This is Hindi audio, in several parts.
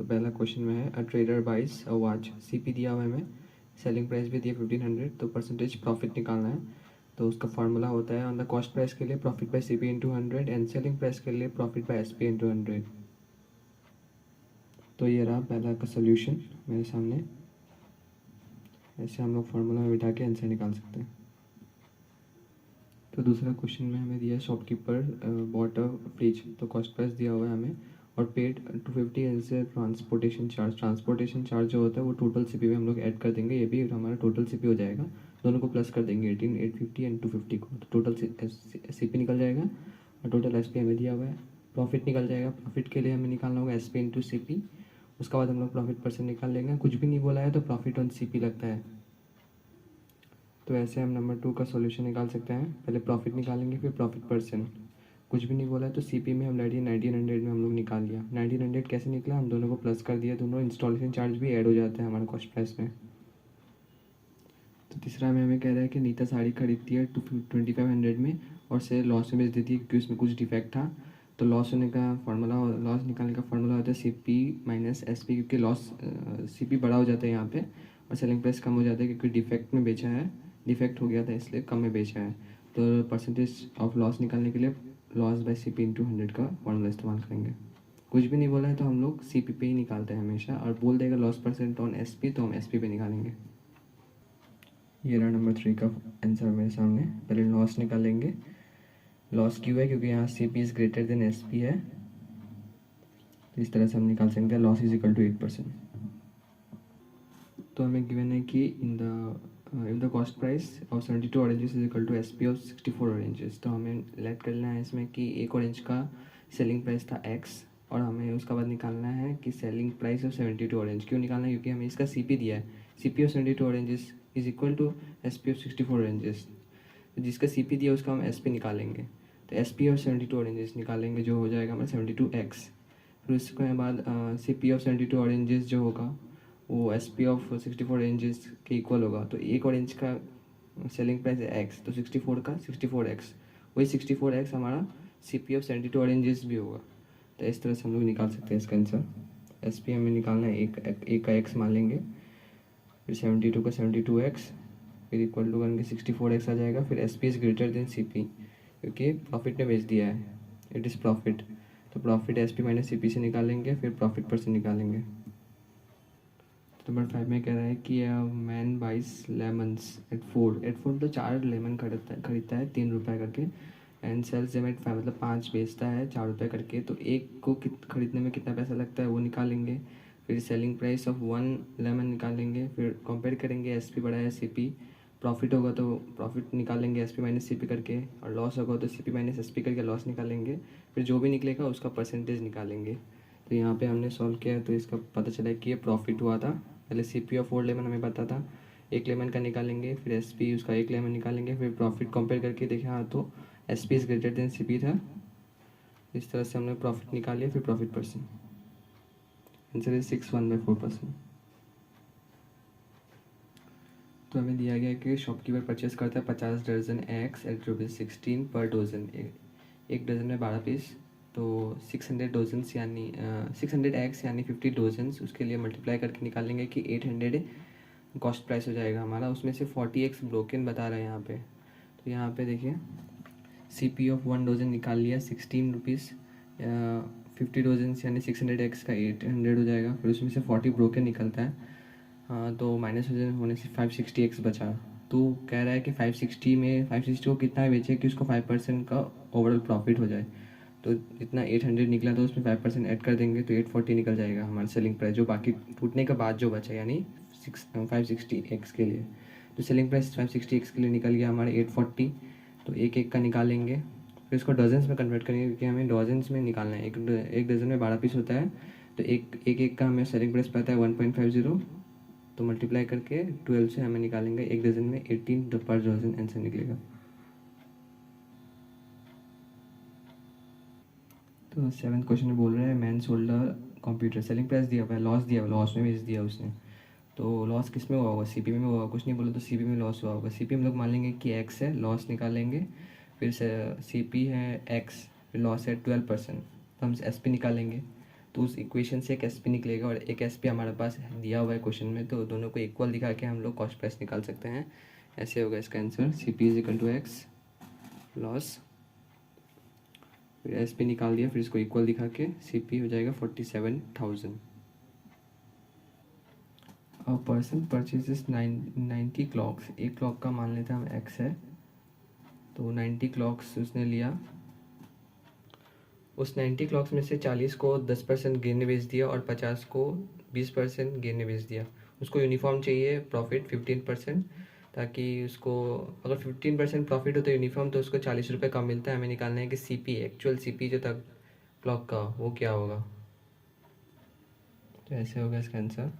तो पहला क्वेश्चन में है a trader buys a watch, CP दिया हुआ है हमें, सेलिंग प्राइस भी दिया 1500, तो परसेंटेज प्रॉफिट निकालना है। तो उसका फार्मूला होता है ऑन द कॉस्ट प्राइस के लिए profit by CP into 100 and selling price के लिए प्रॉफिट बाय एसपी इंटू 100। तो ये रहा पहला का सोल्यूशन मेरे सामने। ऐसे हम लोग फार्मूला में बिठा के आंसर निकाल सकते हैं। तो दूसरा क्वेश्चन में हमें दिया शॉपकीपर बॉट अ फ्रिज, तो कॉस्ट प्राइस दिया हुआ है हमें और paid 250 as a transportation charge. Transportation charge जो होता है वो टोटल सीपी में हम लोग ऐड कर देंगे, ये भी हमारा टोटल सीपी हो जाएगा। दोनों को प्लस कर देंगे 18 850 एंड 250 को, तो टोटल सीपी निकल जाएगा और टोटल एसपी हमें दिया हुआ है। प्रॉफिट निकल जाएगा, प्रॉफिट के लिए हमें निकालना होगा एसपी इंटू सीपी, उसके बाद हम लोग प्रॉफिट परसेंट निकाल लेंगे। कुछ भी नहीं बोला है तो प्रॉफिट ऑन सीपी लगता है। तो ऐसे हम नंबर 2 का सॉल्यूशन निकाल सकते हैं। पहले प्रॉफिट निकालेंगे फिर प्रॉफिट परसेंट। कुछ भी नहीं बोला है तो सीपी में हम ऑलरेडी 1900 में हम लोग निकाल लिया। 1900 कैसे निकला, हम दोनों को प्लस कर दिया, दोनों इंस्टॉलेशन चार्ज भी ऐड हो जाता है हमारे कॉस्ट प्राइस में। तो तीसरा में हमें कह रहा है कि नीता साड़ी खरीदती है 2500 में और से लॉस में बेच देती है क्योंकि उसमें कुछ डिफेक्ट था। तो लॉस होने का फार्मूला, लॉस निकालने का फार्मूला होता है सीपी माइनस एसपी, क्योंकि लॉस सीपी बड़ा हो जाता है यहाँ पे और सेलिंग प्राइस कम हो जाता है क्योंकि डिफेक्ट में बेचा है, डिफेक्ट हो गया था इसलिए कम में बेचा है। तो परसेंटेज ऑफ लॉस निकालने के लिए लॉस बाय सीपी इंटू 100 का फॉर्मूला इस्तेमाल करेंगे। कुछ भी नहीं बोला है तो हम लोग सीपी पे ही निकालते हैं हमेशा, और बोल देगा लॉस परसेंट ऑन एसपी तो हम एसपी पे निकालेंगे। ये रहा नंबर 3 का आंसर मेरे सामने। पहले लॉस निकालेंगे, लॉस क्यों है क्योंकि यहाँ C P is greater than S P है, तो इस तरह से हम निकाल सकते हैं लॉस इज इक्वल टू 8%। तो हमें गिवन है कि in the cost price of 72 oranges is equal to S P of 64 oranges. तो हमें लेट करना है इसमें कि एक ऑरेंज का सेलिंग प्राइस था एक्स और हमें उसका बाद निकालना है कि सेलिंग प्राइस ऑफ 72 ऑरेंज। क्यों निकालना है, क्योंकि हमें इसका सी पी दिया है, C P of 72 oranges is equal to S P of 64 oranges. तो जिसका सी पी दिया उसका हम एस पी निकालेंगे, तो एस पी ऑफ 72 ऑरेंजेस निकालेंगे जो हो जाएगा हमारा 72x। फिर उसके बाद सी पी ऑफ 72 ऑरेंजेस जो होगा वो एस पी ऑफ 64 ऑरेंजेस के इक्वल होगा। तो एक ऑरेंज का सेलिंग प्राइस है एक्स, तो 64 का 64x, वही 64x हमारा सी पी ऑफ 72 ऑरेंजेस भी होगा। तो इस तरह से हम लोग निकाल सकते हैं इसका आंसर। एस पी हमें निकालना है, एक का एक्स मान लेंगे, फिर 72 का 72x, फिर इक्वल टू करके 64x आ जाएगा। फिर S P is greater than C P क्योंकि प्रॉफिट ने बेच दिया है, इट इज़ प्रॉफिट। तो profit S P minus C P से निकालेंगे, फिर प्रॉफिट पर से निकालेंगे। तो नंबर 5 में कह रहा है कि man buys lemons at four तो 4 लेमन खरीदता है 3 रुपये करके, एंड सेल्स देम एट 5 मतलब 5 बेचता है 4 रुपये करके। तो एक को खरीदने में कितना पैसा लगता है वो निकालेंगे। फिर सेलिंग प्राइस ऑफ 1 लेमन निकालेंगे, फिर कंपेयर करेंगे एस पी बड़ा है सी पी। प्रॉफिट होगा तो प्रॉफिट निकालेंगे S P minus C P करके, और लॉस होगा तो C P minus S P करके लॉस निकालेंगे। फिर जो भी निकलेगा उसका परसेंटेज निकालेंगे। तो यहाँ पे हमने सॉल्व किया तो इसका पता चला कि ये प्रॉफिट हुआ था। पहले सी पी ऑफ 4 लेमन हमें पता था, एक लेमन का निकालेंगे, फिर एस पी उसका एक लेमन निकालेंगे, फिर प्रॉफिट कंपेयर करके देखा हाँ तो S P is greater than C P था। इस तरह से हमने प्रॉफिट निकाल लिया, फिर प्रॉफिट परसेंट। Answer is 61/4%। तो हमें दिया गया है कि शॉपकीपर परचेस करता है 50 दर्जन एग्स एट ₹16 पर डोजन। एक डजन में 12 पीस, तो 600 डोजन्स यानी 600 एग्स यानी 50 डोजन्स, उसके लिए मल्टीप्लाई करके निकालेंगे कि 800 कॉस्ट प्राइस हो जाएगा हमारा। उसमें से 40x ब्रोकन बता रहे हैं यहाँ पे। तो यहाँ पे देखिए सी पी ऑफ 1 डोजन निकाल लिया 16 रुपीज़, 50 डोजन्स यानी 600x का 800 हो जाएगा। फिर उसमें से 40 ब्रोकन निकलता है, हाँ तो माइनस होने से 560x बचा। तो कह रहा है कि 560 को कितना बेचे कि उसको 5% का ओवरऑल प्रॉफिट हो जाए। तो जितना 800 निकला तो उसमें 5% ऐड कर देंगे तो 840 निकल जाएगा हमारा सेलिंग प्राइस, जो बाकी टूटने के बाद जो बचा यानी 560x के लिए। तो सेलिंग प्राइस 560x के लिए निकल गया हमारे 840। तो एक एक का निकालेंगे, फिर इसको डजन्स में कन्वर्ट करेंगे क्योंकि हमें डजन्स में निकालना है। एक डजन में 12 पीस होता है, तो एक का हमें सेलिंग प्राइस पता है 1.50, तो मल्टीप्लाई करके 12 से हमें निकालेंगे एक डजन में 18 पर डजन आंसर निकलेगा। तो 7th क्वेश्चन में बोल रहा है man sold computer, selling price दिया हुआ है, लॉस दिया हुआ, लॉस में बेच दिया उसने। तो लॉस किस में हुआ होगा, सी पी में हुआ होगा, कुछ नहीं बोला तो सी पी में लॉस हुआ होगा। सी पी हम लोग मान लेंगे कि एक्स है, लॉस निकालेंगे, फिर सी पी है एक्स, फिर लॉस है 12%, तो हम एस पी निकालेंगे। तो उस इक्वेशन से एक एस पी निकलेगा और एक एस पी हमारे पास दिया हुआ है क्वेश्चन में, तो दोनों को इक्वल दिखा के हम लोग कॉस्ट प्राइस निकाल सकते हैं। ऐसे होगा इसका answer, C P is equal to X loss, फिर एस पी निकाल दिया, फिर इसको इक्वल दिखा के सी पी हो जाएगा 47,000। अ पर्सन परचेजेस 90 क्लॉक्स, एक क्लॉक का मान लेते हैं हम एक्स है, तो 90 क्लॉक्स उसने लिया। उस 90 क्लॉक्स में से 40 को 10% गेन ने बेच दिया और 50 को 20% गेन ने बेच दिया। उसको यूनिफॉर्म चाहिए प्रॉफिट 15%, ताकि उसको अगर 15% प्रॉफिट हो तो यूनिफॉर्म, तो उसको 40 रुपये कम मिलता है। हमें निकालना है कि C P, actual C P जो था क्लॉक का, वो क्या होगा। तो ऐसे होगा इसका आंसर।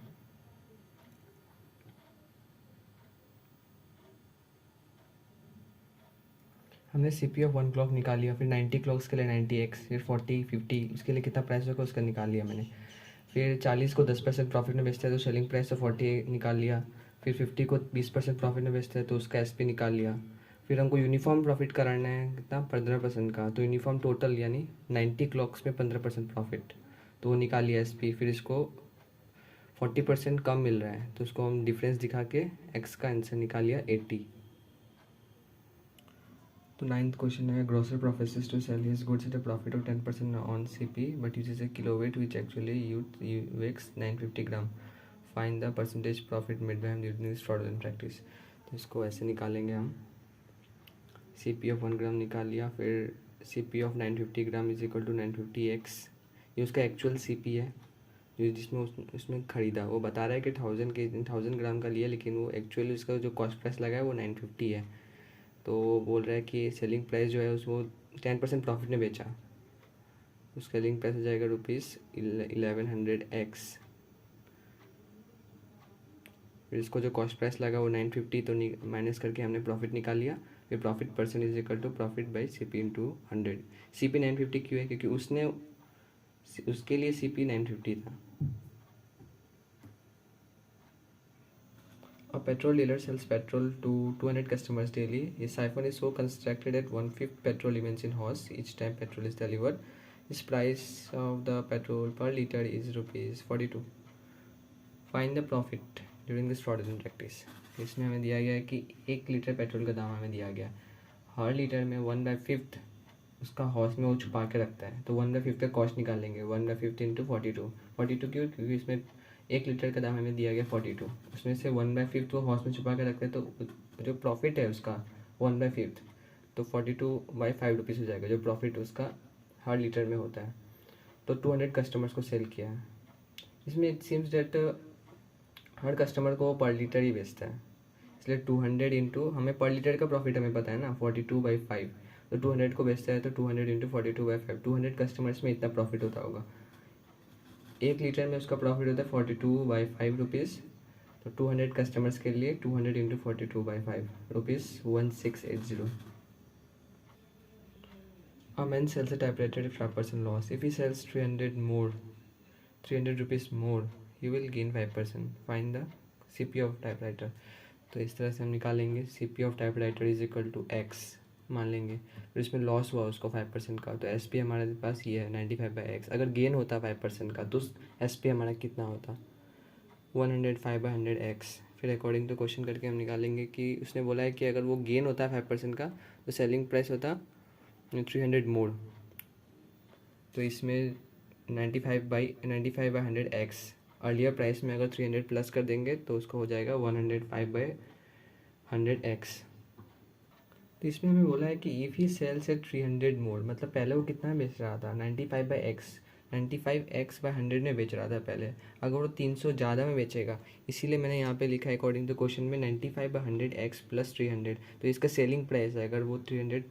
हमने सी पी ऑफ 1 क्लॉक निकाल लिया, फिर 90 क्लॉक्स के लिए 90x, फिर 40 50 उसके लिए कितना प्राइस होगा उसका निकाल लिया मैंने। फिर 40 को 10% प्रॉफिट में बेचता है तो सेलिंग प्राइस तो 40 निकाल लिया। फिर 50 को 20% प्रॉफिट में बेचता है तो उसका एस पी निकाल लिया। फिर हमको यूनिफॉर्म प्रॉफिट कराना है कितना, 15% का, तो यूनिफॉर्म टोटल यानी 90 क्लॉक्स में 15% प्रॉफिट, तो वो निकाल लिया एस पी। फिर इसको 40% कम मिल रहा है तो उसको हम डिफरेंस दिखा के एक्स का आंसर निकाल लिया 80। तो 9th क्वेश्चन है, grocer professes to sell his goods at a profit of 10% on CP but uses a kilo weight which actually weighs 950 gram, find the percentage profit made by him during this fraudulent practice. तो इसको ऐसे निकालेंगे हम, सी पी ऑफ 1 ग्राम निकाल लिया, फिर C P of 950 gram is equal to 950x, ये उसका एक्चुअल सी पी है जो जिसमें उसमें ख़रीदा। वो बता रहा है कि 1000 ग्राम का लिया, लेकिन वो एक्चुअली उसका जो कॉस्ट प्राइस लगा है वो 950 है। तो वो बोल रहा है कि सेलिंग प्राइस जो है उसको 10% प्रॉफिट में बेचा, उसका सेलिंग प्राइस हो जाएगा ₹1100x। फिर इसको जो कॉस्ट प्राइस लगा वो 950, तो माइनस करके हमने प्रॉफिट निकाल लिया। फिर profit percent is equal to profit by C P into 100। C P 950 क्यों है, क्योंकि उसके लिए सी पी 950 था। A petrol dealer sells petrol to 200 customers daily. His siphon is so constructed that 1/5 petrol remains in house each time petrol is delivered. His price of the petrol per liter is ₹42. Find the profit during this fraudulent practice. इसमें हमें दिया गया है कि 1 लीटर पेट्रोल का दाम हमें दिया गया, हर लीटर में 1/5 उसका हॉर्स में वो छुपा के रखता है, तो 1/5 का कॉस्ट निकालेंगे, 1/5 इंटू 42 क्यों, क्योंकि इसमें 1 लीटर का दाम हमें दिया गया 42, उसमें से 1/5 वो हॉर्स में छुपा के रखते हैं, तो जो प्रॉफिट है उसका 1/5, तो 42/5 रुपीज़ हो जाएगा जो प्रॉफिट उसका हर लीटर में होता है। तो 200 कस्टमर्स को सेल किया है। इसमें इट सीम्स डेट हर कस्टमर को पर लीटर ही बेचता है, इसलिए 200 इंटू, हमें पर लीटर का प्रॉफिट हमें पता है ना 42/5, तो 200 को बेचता है तो 200 इंटू 42/5, 200 कस्टमर्स में इतना प्रॉफिट होता होगा। 1 लीटर में उसका प्रॉफिट होता है 42/5 रुपीज़, तो 200 कस्टमर्स के लिए 200 into 42/5 rupees 1680। A man sells a typewriter at 5% loss. If he sells 300 rupees more, he will gain 5%. Find the CP of typewriter. तो इस तरह से हम निकालेंगे CP of typewriter is equal to x मान लेंगे, फिर इसमें लॉस हुआ उसको 5% का, तो एस पी हमारे पास ये है 95/x। अगर गेन होता 5% का तो एस पी हमारा कितना होता, 105/100x। फिर अकॉर्डिंग टू क्वेश्चन करके हम निकालेंगे कि उसने बोला है कि अगर वो गेन होता है 5% का तो सेलिंग प्राइस होता 300 मोर, तो इसमें 95/100x, अर्लियर प्राइस में अगर 300 प्लस कर देंगे तो उसको हो जाएगा 105/100x। तो इसमें हमें बोला है कि इफ़ ही सेल्स एट 300 मोर, मतलब पहले वो कितना बेच रहा था 95x में बेच रहा था पहले, अगर वो 300 ज़्यादा में बेचेगा, इसीलिए मैंने यहाँ पे लिखा है अकॉर्डिंग टू क्वेश्चन में 95/100x प्लस 300, तो इसका सेलिंग प्राइस है, अगर वो 300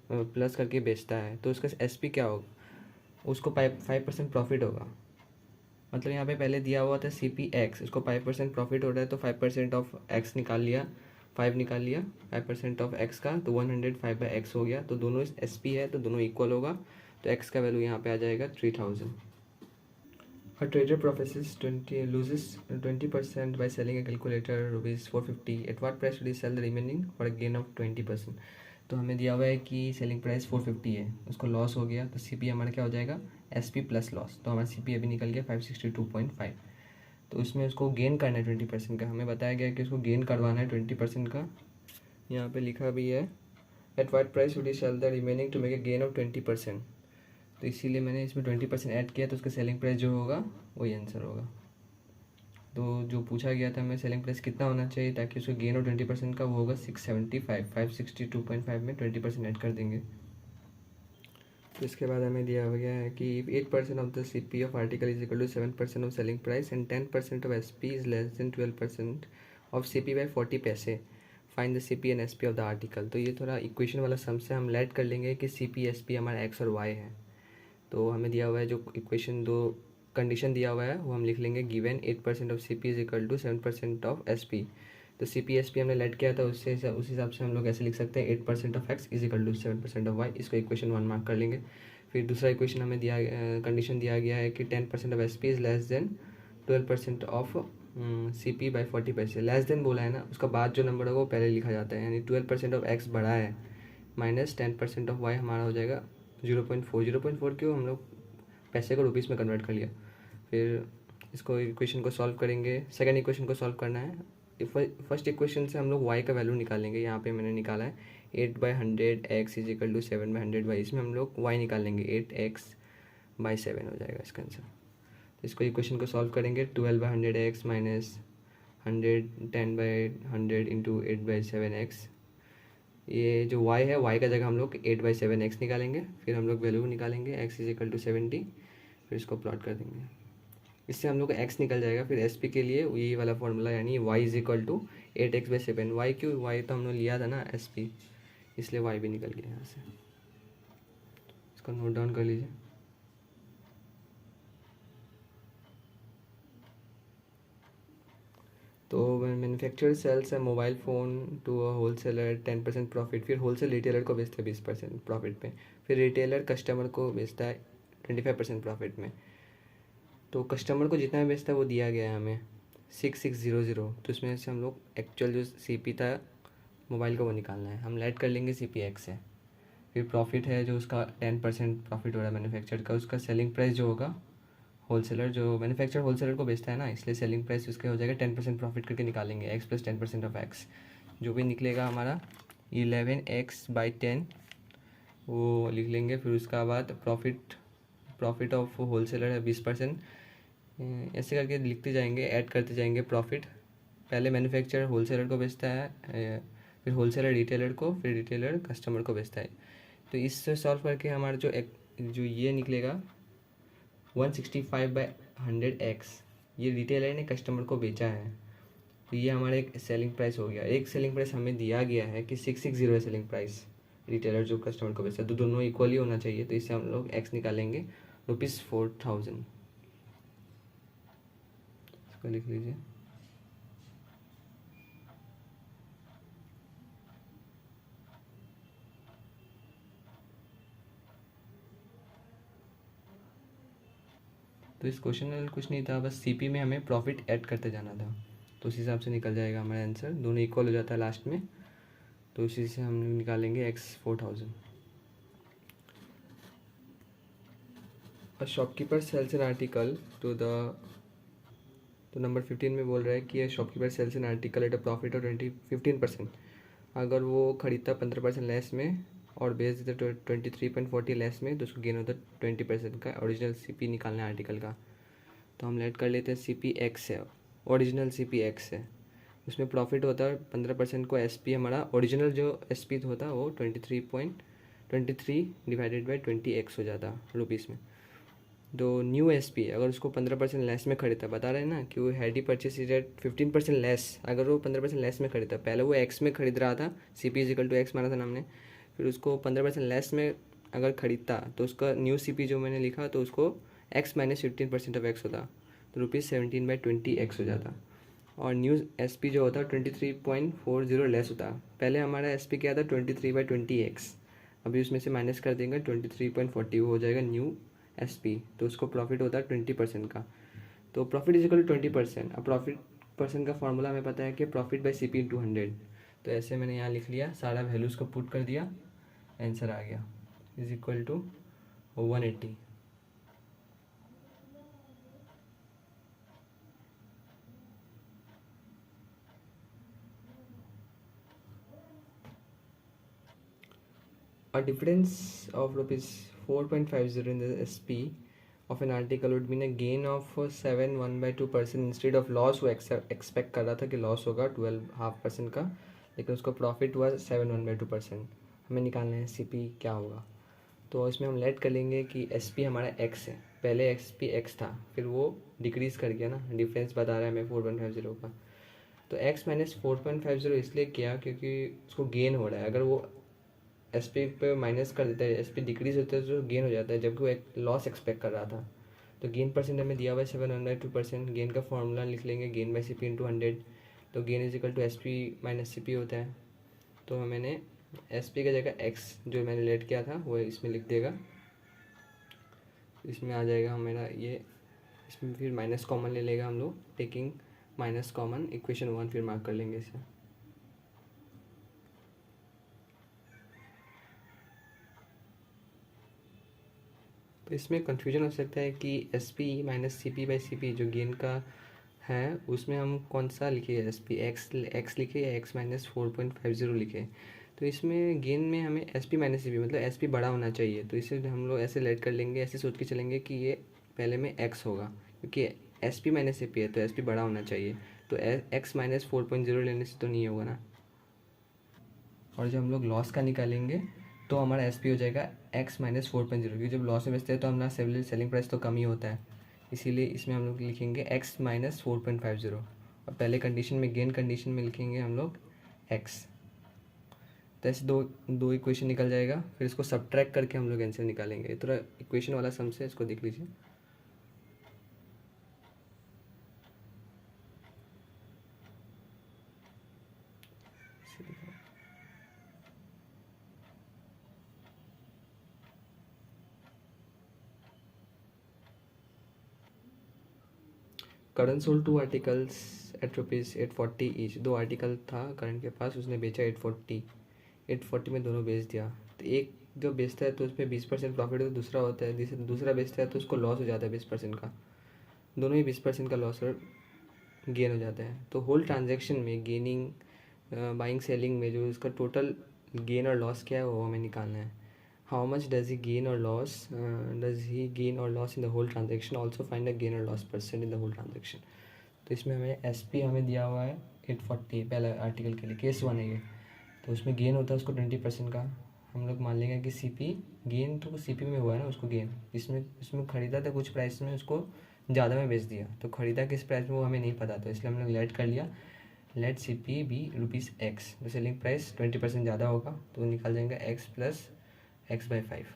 प्लस करके बेचता है तो उसका एस पी क्या होगा, उसको 5% प्रॉफिट होगा। मतलब यहाँ पे पहले दिया हुआ था सी पी एक्स, उसको 5% प्रॉफिट हो रहा है तो 5% ऑफ एक्स निकाल लिया, 5 निकाल लिया 5% ऑफ एक्स का, तो 105/x हो गया, तो दोनों एस पी है तो दोनों इक्वल होगा, तो एक्स का वैल्यू यहाँ पे आ जाएगा 3000। A trader professes 20 loses 20% by selling a calculator ₹450. At what price should he sell the remaining for a gain of 20%? तो हमें दिया हुआ है कि सेलिंग प्राइस 450 है, उसको लॉस हो गया तो CP हमारा क्या हो जाएगा SP प्लस लॉस, तो हमारा CP अभी निकल गया 562.5। तो इसमें उसको गेन करना है 20% का, हमें बताया गया कि उसको गेन करवाना है 20% का। यहाँ पे लिखा भी है at what price would you sell the remaining to make a gain of 20%। तो इसीलिए मैंने इसमें 20% ऐड किया, तो उसका सेलिंग प्राइस जो होगा वही आंसर होगा। तो जो पूछा गया था हमें सेलिंग प्राइस कितना होना चाहिए ताकि उसको गेन और 20% का वो होगा 675, 562.5 में 20% ऐड कर देंगे। तो इसके बाद हमें दिया हो गया है कि 8% of the CP of article is equal to 7% of selling price and 10% of SP is less than 12% of CP by 40 पैसे, find the CP and SP of the article. तो ये थोड़ा इक्वेशन वाला सम से हम लेट कर लेंगे कि CP SP हमारा X और Y है। तो हमें दिया हुआ है जो इक्वेशन दो कंडीशन दिया हुआ है वो हम लिख लेंगे, given 8% of CP is equal to 7% of SP। तो CP SP हमने लेट किया था, उससे उस हिसाब से हम लोग ऐसे लिख सकते हैं 8% of X is equal to 7% of Y। इसको इक्वेशन 1 मार्क कर लेंगे। फिर दूसरा इक्वेशन हमें कंडीशन दिया गया है कि 10% of SP is less than 12% of CP by 40 पैसे। लेस देन बोला है ना, उसका बाद जो नंबर होगा वो पहले लिखा जाता है, यानी 12% ऑफ X बढ़ा है माइनस 10% ऑफ Y हमारा हो जाएगा 0.4 क्यों, हम लोग पैसे को रुपीज़ में कन्वर्ट कर लिया। फिर इसको इक्वेशन को सॉल्व करेंगे, सेकंड इक्वेशन को सॉल्व करना है। फर्स्ट इक्वेशन से हम लोग y का वैल्यू निकालेंगे, यहाँ पे मैंने निकाला है 8/100 x is equal to 7/100 y। इसमें हम लोग y निकाल लेंगे, 8x/7 हो जाएगा इसका आंसर। तो इसको इक्वेशन को सॉल्व करेंगे, 12/100 x माइनस 100 10/100 इंटू 8/7x। ये जो y है y का जगह हम लोग 8/7x निकालेंगे, फिर हम लोग वैल्यू निकालेंगे x इज इक्वल टू 70, फिर इसको प्लॉट कर देंगे। इससे हम लोग का x निकल जाएगा। फिर SP के लिए यही वाला फॉर्मूला, यानी y is equal to 8x/7। y क्यों, y तो हमने लिया था ना SP, इसलिए y भी निकल गया यहाँ से। इसको नोट डाउन कर लीजिए। तो मैन्युफैक्चरर सेल्स है mobile phone to a wholesaler 10% profit, फिर होलसेल रिटेलर को बेचता है 20% प्रॉफिट पे, फिर रिटेलर कस्टमर को बेचता है 25% प्रॉफिट में। तो कस्टमर को जितना बेचता है वो दिया गया है हमें 6600। तो इसमें से हम लोग एक्चुअल जो CP था मोबाइल का वो निकालना है, हम लेट कर लेंगे CP X है। फिर प्रॉफिट है जो उसका 10% प्रॉफिट हो रहा है मैन्युफैक्चर का, उसका सेलिंग प्राइस जो होगा होलसेलर, जो मैन्युफैक्चर होलसेलर को बेचता है ना, इसलिए सेलिंग प्राइस उसका हो जाएगा 10% प्रॉफिट करके निकालेंगे, x प्लस 10% ऑफ x। जो भी निकलेगा हमारा 11x/10 वो लिख लेंगे। फिर उसका बाद प्रॉफिट ऑफ होलसेलर है 20%, ऐसे करके लिखते जाएंगे, ऐड करते जाएंगे प्रॉफिट। पहले मैन्युफैक्चरर होलसेलर को बेचता है, फिर होलसेलर रिटेलर को, फिर रिटेलर कस्टमर को बेचता है। तो इससे सॉल्व करके हमारा जो ये निकलेगा 165/100x, ये रिटेलर ने कस्टमर को बेचा है। तो ये हमारा एक सेलिंग प्राइस हो गया। एक सेलिंग प्राइस हमें दिया गया है कि 660 है सेलिंग प्राइस, रिटेलर जो कस्टमर को बेचता है, तो दोनों इक्वली होना चाहिए। तो इससे हम लोग x निकालेंगे ₹4000। इसको लिख लीजिए। तो इस क्वेश्चन में कुछ नहीं था, बस CP में हमें प्रॉफिट ऐड करते जाना था, तो उस हिसाब से निकल जाएगा हमारा आंसर। दोनों इक्वल हो जाता है लास्ट में, तो उसी से हम निकालेंगे x 4000। Shopkeeper sells an article to the, तो नंबर 15 में बोल रहा है कि shopkeeper sells an article at a profit of 15%। अगर वो खरीदता 15% लेस में और बेच देता 23.40 लेस में, तो उसको गेन होता 20% का। ओरिजिनल CP निकालना है आर्टिकल का, तो हम लेट कर लेते हैं CP X है, ओरिजिनल CP X है। उसमें प्रॉफिट होता है 15% को SP, हमारा ओरिजिनल जो SP होता है वो 23.23 डिवाइडेड बाई 20x हो जाता रुपीज़ में। तो न्यू SP अगर उसको 15% लेस में खरीदता, बता रहे हैं ना कि वो had he purchase at 15% less, अगर वो 15% लेस में खरीदता, पहले वो x में खरीद रहा था, CP is equal to x माना था ना हमने, फिर उसको 15% लेस में अगर खरीदता तो उसका न्यू CP जो मैंने लिखा तो उसको x माइनस 15% ऑफ x होता, तो ₹17/20x हो जाता। और न्यू SP जो होता 23.40 लेस होता। पहले हमारा SP क्या था 23/20x, अभी उसमें से माइनस कर देंगे 23.40, वो हो जाएगा न्यू SP। तो उसको प्रॉफिट होता है 20% का, तो प्रॉफिट इज इक्वल टू 20%। अब प्रॉफिट परसेंट का फॉर्मूला हमें पता है कि प्रॉफिट बाई CP इंटू 100। तो ऐसे मैंने यहाँ लिख लिया, सारा वैल्यूज़ को पुट कर दिया, आंसर आ गया is equal to 180। A difference of rupees 4.50 in the SP of an article would mean a gain of 7.1/2% instead of loss। वो एक्सपेक्ट कर रहा था कि लॉस होगा 12.5% का, लेकिन उसको प्रॉफिट हुआ 7.1/2%। हमें निकालना है CP क्या होगा। तो इसमें हम लेट कर लेंगे कि SP हमारा x है, पहले SP x था, फिर वो डिक्रीज़ कर गया ना, डिफरेंस बता रहा है हमें 4.50 का। तो x माइनस 4.50 इसलिए किया क्योंकि उसको गेन हो रहा है। अगर वो SP पे माइनस कर देता है, SP डिक्रीज होता है तो गेन हो जाता है, जबकि वो एक लॉस एक्सपेक्ट कर रहा था। तो गेन परसेंट हमें दिया हुआ है 7.2%। गेन का फॉर्मूला लिख लेंगे, गेन बाई CP इंटू 100। तो gain is equal to SP minus CP होता है। तो मैंने SP की जगह x जो मैंने लेट किया था वो इसमें लिख देगा, इसमें आ जाएगा हमारा ये, इसमें फिर माइनस कॉमन ले लेगा हम लोग, टेकिंग माइनस कॉमन इक्वेशन 1 फिर मार्क कर लेंगे इसे। तो इसमें कन्फ्यूजन हो सकता है कि SP minus CP by CP जो गेन का है उसमें हम कौन सा लिखे, SP x लिखे या x माइनस 4.50 लिखे। तो इसमें गेन में हमें SP माइनस CP मतलब SP बड़ा होना चाहिए, तो इसे हम लोग ऐसे लेट कर लेंगे, ऐसे सोच के चलेंगे कि ये पहले में x होगा, क्योंकि SP माइनस CP है तो SP बड़ा होना चाहिए। तो x माइनस 4.0 लेने से तो नहीं होगा ना। और जब हम लोग लॉस का निकालेंगे तो हमारा SP हो जाएगा x माइनस 4.0, क्योंकि जब लॉस में बेचते हैं तो हमारा सेलिंग प्राइस तो कम ही होता है, इसीलिए इसमें हम लोग लिखेंगे x माइनस 4.50। और पहले कंडीशन में, गेन कंडीशन में लिखेंगे हम लोग x। तो ऐसे दो दो इक्वेशन निकल जाएगा, फिर इसको सब्ट्रैक्ट करके हम लोग आंसर निकालेंगे। थोड़ा इक्वेशन वाला सम से इसको देख लीजिए। Current sold 2 articles at rupees 840 each. 2 article था करंट के पास, उसने बेचा 840 में दोनों बेच दिया। तो एक जो बेचता है तो उसमें 20% प्रॉफिट है, तो दूसरा होता है दूसरा बेचता है तो उसको लॉस हो जाता है 20% का, दोनों ही 20% का लॉस और गेन हो जाता है। तो होल ट्रांजैक्शन में गेनिंग बाइंग सेलिंग में जो इसका टोटल गेन और लॉस क्या है वो हमें निकालना है। How much does he gain और loss, in the whole transaction, also find the gain और loss percent in the whole transaction. तो इसमें हमें SP हमें दिया हुआ है 840 पहले आर्टिकल के लिए, केस 1 है ये। तो उसमें गेन होता है उसको 20% का। हम लोग मान लेंगे कि CP गेन तो CP में हुआ है ना, उसको गेन इसमें ख़रीदा था कुछ प्राइस में, उसको ज़्यादा में बेच दिया, तो ख़रीदा किस प्राइस में वो हमें नहीं पता, तो इसलिए हम लोग लेट कर लिया, लेट CP भी ₹x। तो सेलिंग प्राइस 20% ज़्यादा होगा तो निकल जाएगा x प्लस x/5।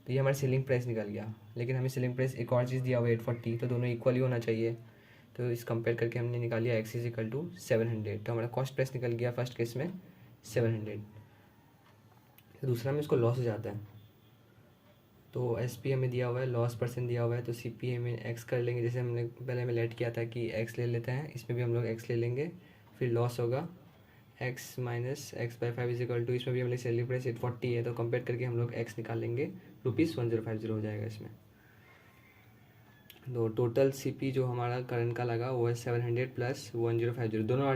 तो ये हमारा सेलिंग प्राइस निकल गया, लेकिन हमें सेलिंग प्राइस एक और चीज़ दिया हुआ है 840, तो दोनों इक्वल ही होना चाहिए। तो इस कंपेयर करके हमने निकाल लिया x इज इक्वल टू 700। तो हमारा कॉस्ट प्राइस निकल गया फर्स्ट केस में 700। तो दूसरा में इसको लॉस हो जाता है, तो SP हमें दिया हुआ है, लॉस परसेंट दिया हुआ है, तो CP हमें x कर लेंगे, जैसे हमने पहले हमें लेट किया था कि x ले लेते हैं, इसमें भी हम लोग x ले लेंगे, फिर लॉस होगा x minus x/5 is equal to, इसमें भी हमारी सेलिंग प्राइस 840 है, तो कंपेयर करके हम लोग x निकाल लेंगे, ₹1050 हो जाएगा इसमें। तो टोटल CP जो हमारा करंट का लगा वो है 700 प्लस 1050। दोनों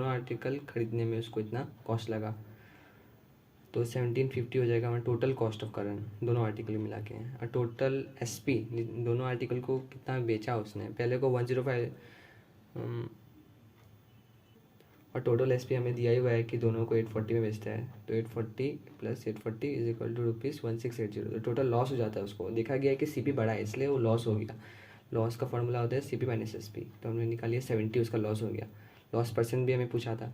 आर्टिकल खरीदने में उसको इतना कॉस्ट लगा, तो 1750 हो जाएगा हमारा टोटल कॉस्ट ऑफ करंट दोनों आर्टिकल मिला के। और टोटल SP दोनों आर्टिकल को कितना बेचा उसने, पहले को 105, और टोटल SP हमें दिया ही हुआ है कि दोनों को 840 में बेचता है, तो 840 प्लस 840 इज इक्वल टू ₹1680। तो टोटल लॉस हो जाता है, उसको देखा गया है कि CP बड़ा है इसलिए वो लॉस हो गया। लॉस का फॉर्मूला होता है CP माइनस SP, तो हमने निकालिए 70, उसका लॉस हो गया। लॉस परसेंट भी हमें पूछा था,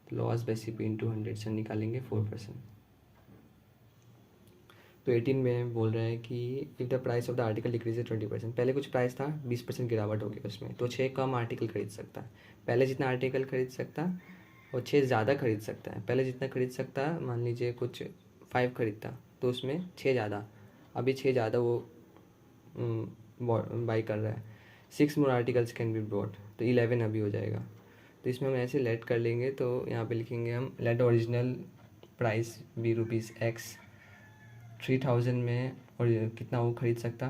तो लॉस बाई CP इंटू 100 से निकालेंगे 4%। तो 18 में बोल रहे हैं कि if the price of the article decrease 20%, पहले कुछ प्राइस था 20% गिरावट हो गई उसमें, तो 6 कम आर्टिकल खरीद सकता है। पहले जितना आर्टिकल खरीद सकता और 6 ज़्यादा खरीद सकता है। पहले जितना खरीद सकता, मान लीजिए कुछ 5 खरीदता तो उसमें 6 ज़्यादा, अभी 6 ज़्यादा वो बाई कर रहा है। 6 मोर आर्टिकल्स कैन बी ब्रॉट, तो 11 अभी हो जाएगा। तो इसमें हम ऐसे लेट कर लेंगे, तो यहाँ पे लिखेंगे हम let original price be rupees X. 3000 में और कितना वो खरीद सकता,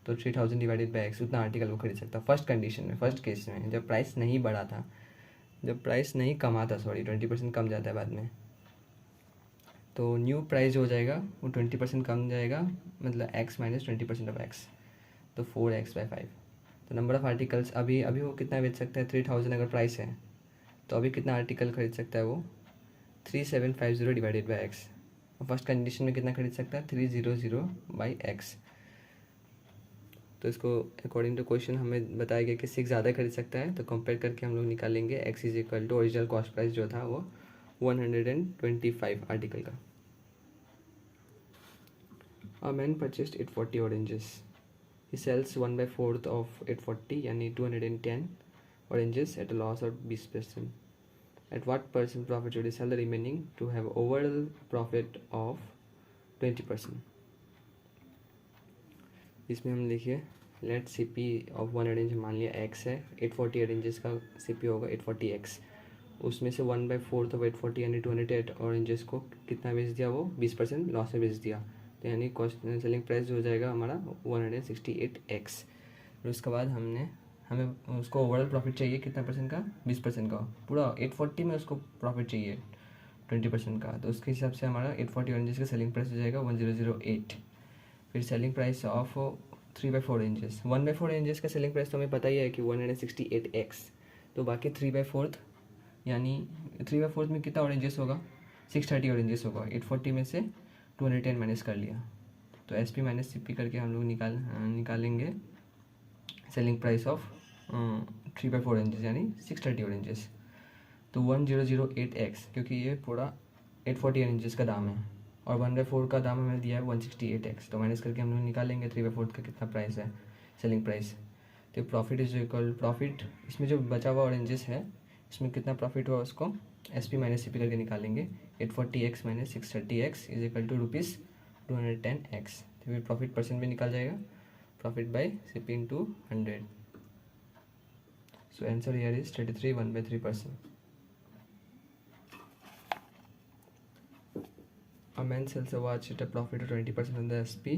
तो 3000 डिवाइडेड बाई एक्स, उतना आर्टिकल वो खरीद सकता फर्स्ट कंडीशन में, फर्स्ट केस में, जब प्राइस नहीं बढ़ा था, जब प्राइस नहीं कमा था, सॉरी 20% कम जाता है बाद में। तो न्यू प्राइस हो जाएगा वो 20% कम जाएगा, मतलब x माइनस 20% ऑफ x, तो 4x/5। तो नंबर ऑफ़ आर्टिकल्स अभी वो कितना बेच सकता है, 3000 अगर प्राइस है तो अभी कितना आर्टिकल खरीद सकता है वो 3750 डिवाइडेड बाई एक्स। और फर्स्ट कंडीशन में कितना खरीद सकता है 300/x। तो इसको अकॉर्डिंग टू क्वेश्चन हमें बताया गया कि 6 ज़्यादा खरीद सकता है, तो कंपेयर करके हम लोग निकालेंगे x is equal to original cost price जो था वो 125 आर्टिकल का। A man purchased 840 oranges. He sells 1/4 of 840 यानी 210 oranges at a loss of 20%. At what percent profit should he sell the remaining to have overall profit of 20%? इसमें हम लिखिए let C P of 1 orange मान लिया x है, 840 ऑरेंजेस का सी पी होगा 840x, उसमें से 1/4 ऑफ 840 यानी 208 ऑरेंजेस को कितना बेच दिया, वो 20% लॉस में बेच दिया, तो यानी कॉस्ट सेलिंग प्राइस हो जाएगा हमारा 168x। फिर उसके बाद हमें उसको ओवरऑल प्रॉफिट चाहिए कितना परसेंट का, 20% का, पूरा 840 में उसको प्रॉफिट चाहिए 20% का, तो उसके हिसाब से हमारा 840 ऑरेंजेस का सेलिंग प्राइस हो जाएगा 1008। फिर selling price of 3/4 inches, 1/4 inches का सेलिंग प्राइस तो हमें पता ही है कि 168x, तो बाकी 3/4 यानी 3/4 में कितना ऑरेंजेस होगा 630 ऑरेंजेस होगा, 840 में से 210 माइनस कर लिया, तो S P minus C P करके हम लोग निकालेंगे सेलिंग प्राइस ऑफ 3/4 इंचेस यानी 630 ऑरेंजेस, तो 1008x, क्योंकि ये पूरा 840 इंचेस का दाम है और 1/4 का दाम हमें दिया है 168x, तो माइनस करके हम लोग निकालेंगे 3/4 का कितना प्राइस है सेलिंग प्राइस। तो प्रॉफिट इज इक्वल प्रॉफिट, इसमें जो बचा हुआ ऑरेंजेस है इसमें कितना प्रॉफिट हुआ उसको S P minus C P करके निकालेंगे, 840x minus 630x is equal to rupees 210x। तो फिर प्रॉफिट परसेंट भी निकाल जाएगा, profit by C P into 100। So answer here is 33 1/3%. A man sells a watch at a profit of 20% on the SP.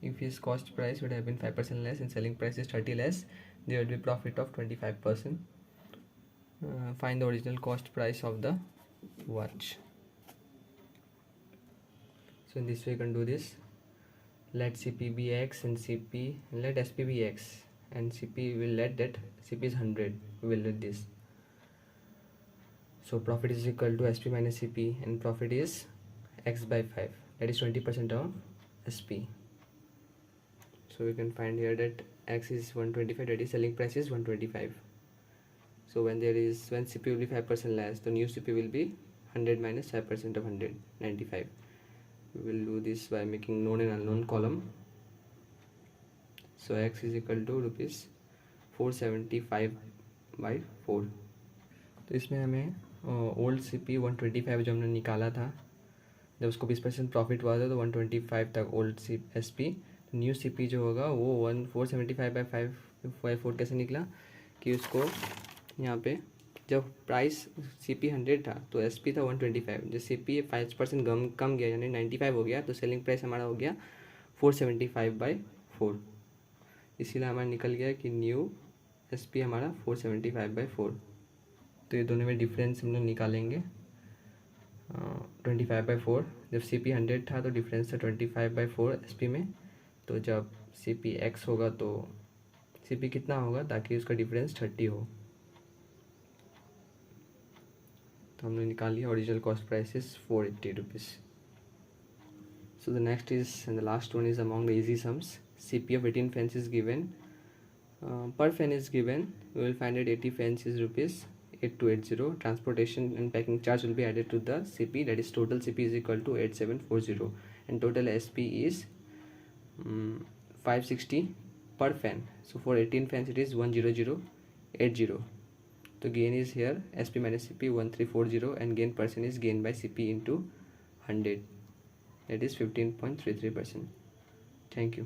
If his cost price would have been 5% less and selling price is 30 less, there would be profit of 25%. Find the original cost price of the watch. So in this way you can do this. Let CP be X and let SP be X and CP will let that CP is 100. We will let this. So profit is equal to SP minus CP and profit is x/5, that is 20% of SP. So we can find here that x is 125, that is selling price is 125. So when CP will be 5% less, the new CP will be 100 minus 5% of 100, 95. We will do this by making known and unknown column. So x is equal to rupees 475/4. तो इसमें हमें ओल्ड CP 125 जो हमने निकाला था, जब उसको 20% प्रॉफिट हुआ था तो 125 तक ओल्ड SP, न्यू CP जो होगा वो 475/4 कैसे निकला कि उसको यहाँ पे जब प्राइस CP 100 था तो SP था 125, जब CP 5% कम गया यानी 95 हो गया, तो सेलिंग प्राइस हमारा हो गया 475/4, इसीलिए हमारा निकल गया कि न्यू SP हमारा 475/4। तो ये दोनों में डिफरेंस हम लोग निकालेंगे 25/4, जब CP 100 था तो डिफरेंस था 25/4 SP में, तो जब CP X होगा तो CP कितना होगा ताकि उसका डिफरेंस 30 हो। तो हमने निकाल लिया original cost price is 480 rupees. So the next is and the last one is among the easy sums. CP of 18 fans is given, per fan is given, we will find that 80 fans is rupees 8280. Transportation and packing charge will be added to the CP, that is total CP is equal to 8740 and total SP is 560 per fan. So for 18 fans it is 10080. So gain is here SP minus CP 1340 and gain percent is gain by CP into 100, that is 15.33%. Thank you.